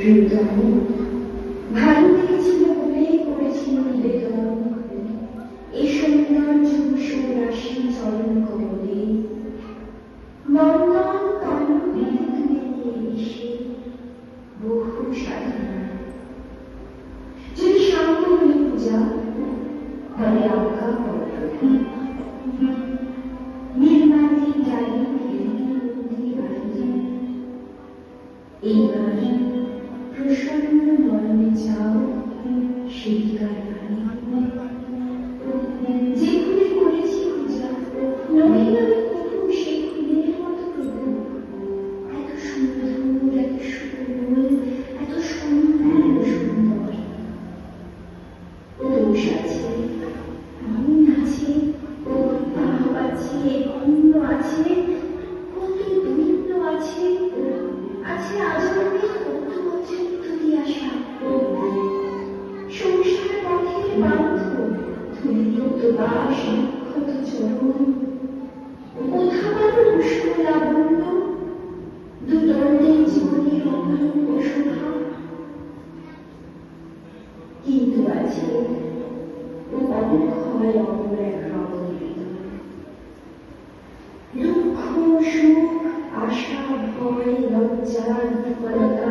হৃদয় ভালো লেগেছিল বলেই করেছিল নিবেদন এই সৌন্দর্য ভূষণ রাশি চরণ কমলে মন্দান কাণ্ড বিদ্যুৎ বেরিয়ে এসে বহু সাধনা যদি সাঙ্গ হলে পূজা তবে আজ্ঞা করো নির্মাণে যাই এইবার প্রসন্ন মরণে যাও শিবিকার যে খুলে করেছি পূজা নবীন আমি প্রথম সেই খুলের মতো প্রভু এত সুন্দর এত সুন্দর এত সুন্দর সুন্দর দোষ আছে মন আছে ভাব আছে অন্য আছে কত দৈন্য আছে আছে আজন্মের কত বছর ধরে আসা সংসার পথের বান্ধব ধুলিত বাস ক্ষত চরণ কোথাকার উষ্ণ লাবণ্য দুদণ্ডের জীবনের অনন্য শোভা কিন্তু আছে অক্ষয় অমর এক দুঃখ সুখ আশা ভয় লজ্জা দুর্বলতা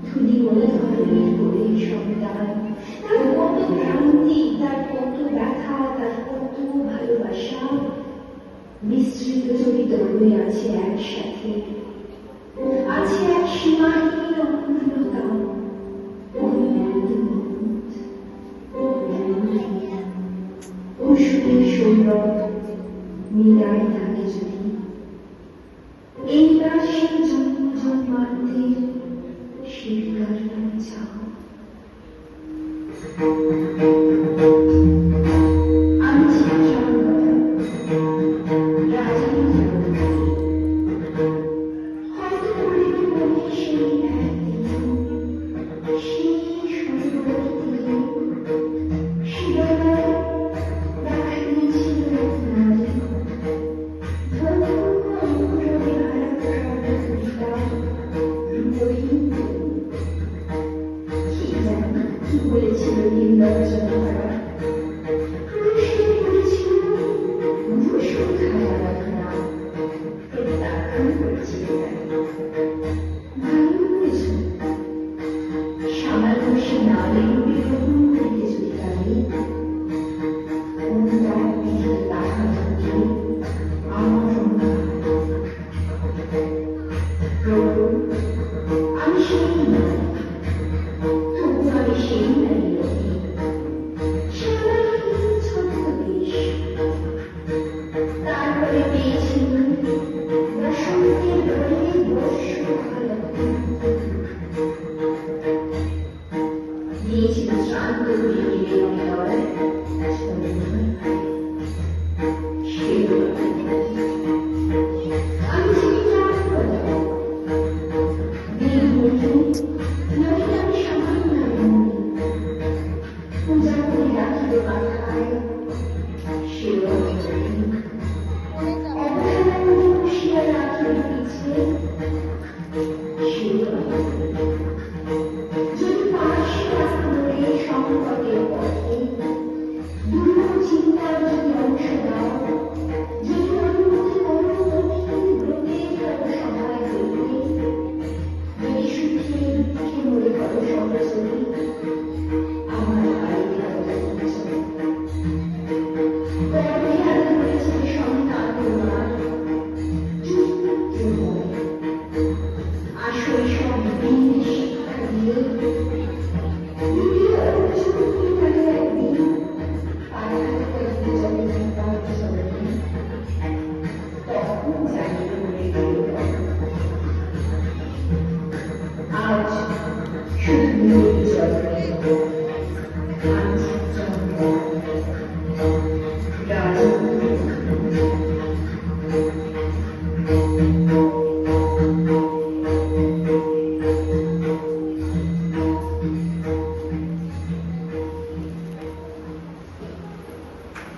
ধুলি বলে ধরনের করে সন্তান তার কত ভ্রান্তি তার কত ব্যথা তার কত ভালোবাসা মিশ্রিত জড়িত হয়ে আছে একসাথে আছে এক সীমাহীন অপূর্ণতা অসুরের সৌরভ মিলায় থাকে যদি এইবার সেই জন্ম জন্মান্তের শিবিকার যাও আমি ছিলাম হয়তো পড়িব মনে সেই একদিন সেই সুন্দর শিরোনায় দেখা দিয়েছিল নারী কি বলেছিল নির্লজ্জ তারা পুরুষকে বলেছিল ভূষণ খায়া প্রত্যাখ্যান করেছিল ভালো করেছ সামান্য সে নারী গ্রহণ করতে যদি পারি তার দিকে তাকা থাকে আমার প্রভু আমি সেই নই তবু আমি সেই নারী ছদ্মবেশ তারপরে পেয়েছিলাম বসন্তের ঘরে বর্ষকালতা দিয়েছিল শান্ত হৃদয় আজ শুধু